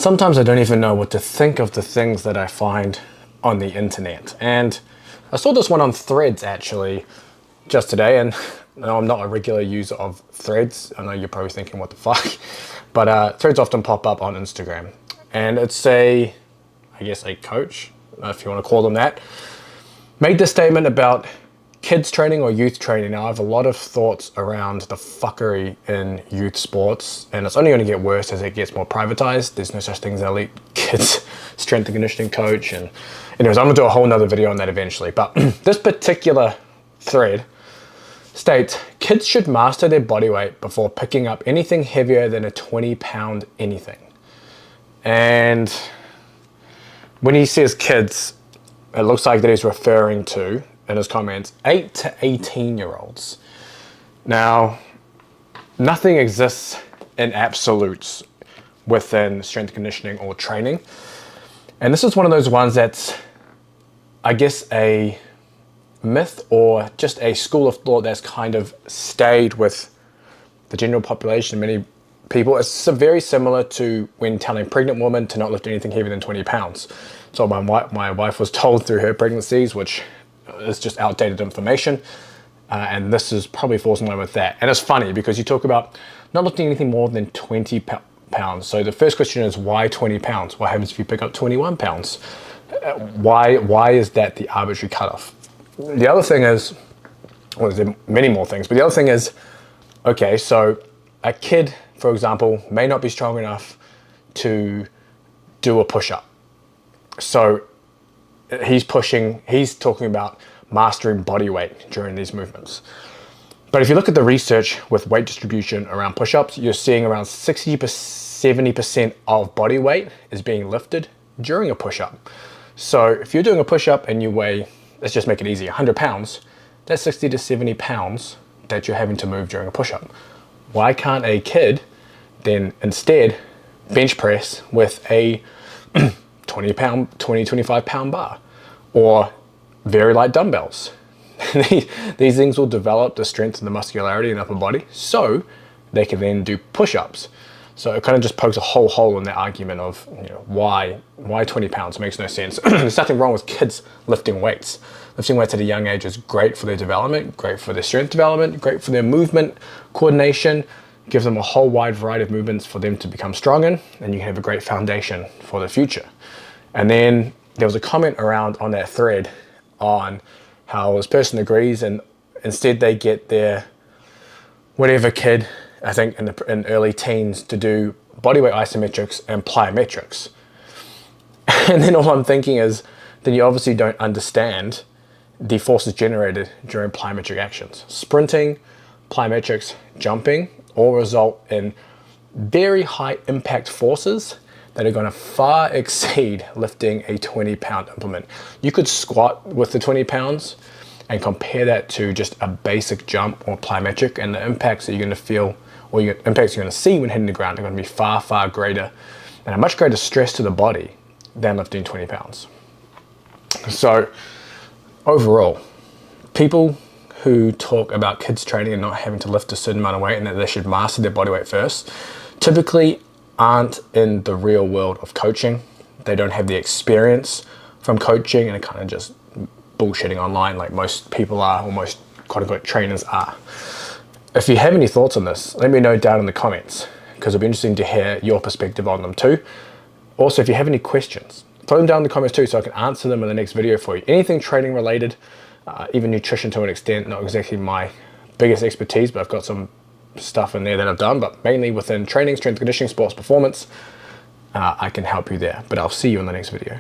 Sometimes I don't even know what to think of the things that I find on the internet. And I saw this one on Threads actually just today, and no, I'm not a regular user of Threads. I know you're probably thinking, what the fuck? But Threads often pop up on Instagram. And it's I guess a coach, if you want to call them that, made this statement about kids training or youth training. Now I have a lot of thoughts around the fuckery in youth sports, and it's only going to get worse as it gets more privatized. There's no such thing as elite kids strength and conditioning coach. And anyways, I'm going to do a whole nother video on that eventually. But this particular thread states kids should master their body weight before picking up anything heavier than a 20-pound anything. And when he says kids, it looks like that he's referring to, in his comments, 8 to 18-year-olds. Now, nothing exists in absolutes within strength conditioning or training. And this is one of those ones that's, I guess, a myth or just a school of thought that's kind of stayed with the general population, many people. It's very similar to when telling pregnant women to not lift anything heavier than 20 pounds. So my wife was told through her pregnancies, which is just outdated information. And this is probably falls in line with that. And it's funny because you talk about not lifting anything more than 20 pounds. So the first question is, why 20 pounds? What happens if you pick up 21 pounds? Why is that the arbitrary cutoff? The other thing is, well, there's many more things, but the other thing is, okay, so a kid, for example, may not be strong enough to do a push-up. So he's talking about mastering body weight during these movements. But if you look at the research with weight distribution around push-ups, you're seeing around 60 to 70% of body weight is being lifted during a push-up. So if you're doing a push-up and you weigh, let's just make it easy, 100 pounds, that's 60 to 70 pounds that you're having to move during a push-up. Why can't a kid then instead bench press with a 25 pound bar or very light dumbbells? These things will develop the strength and the muscularity in the upper body so they can then do push-ups. So it kind of just pokes a whole hole in that argument of, you know, why 20 pounds makes no sense. There's nothing wrong with kids lifting weights. Lifting weights at a young age is great for their development, great for their strength development, great for their movement coordination, gives them a whole wide variety of movements for them to become strong in, and you can have a great foundation for the future. And then there was a comment around on that thread on how this person agrees, and instead they get their whatever kid, I think in early teens, to do bodyweight isometrics and plyometrics. And then all I'm thinking is, then you obviously don't understand the forces generated during plyometric actions. Sprinting, plyometrics, jumping all result in very high impact forces that are going to far exceed lifting a 20-pound implement. You could squat with the 20 pounds and compare that to just a basic jump or plyometric, and the impacts that you're going to feel, or the impacts you're going to see when hitting the ground, are going to be far, far greater and a much greater stress to the body than lifting 20 pounds. So overall, people who talk about kids training and not having to lift a certain amount of weight and that they should master their body weight first, typically aren't in the real world of coaching. They don't have the experience from coaching, and are kind of just bullshitting online like most people are, or most quote-unquote trainers are. If you have any thoughts on this, let me know down in the comments, because it'll be interesting to hear your perspective on them too. Also, if you have any questions, throw them down in the comments too, so I can answer them in the next video for you. Anything training related, even nutrition to an extent, not exactly my biggest expertise, but I've got some stuff in there that I've done, but mainly within training, strength conditioning, sports performance, I can help you there. But I'll see you in the next video.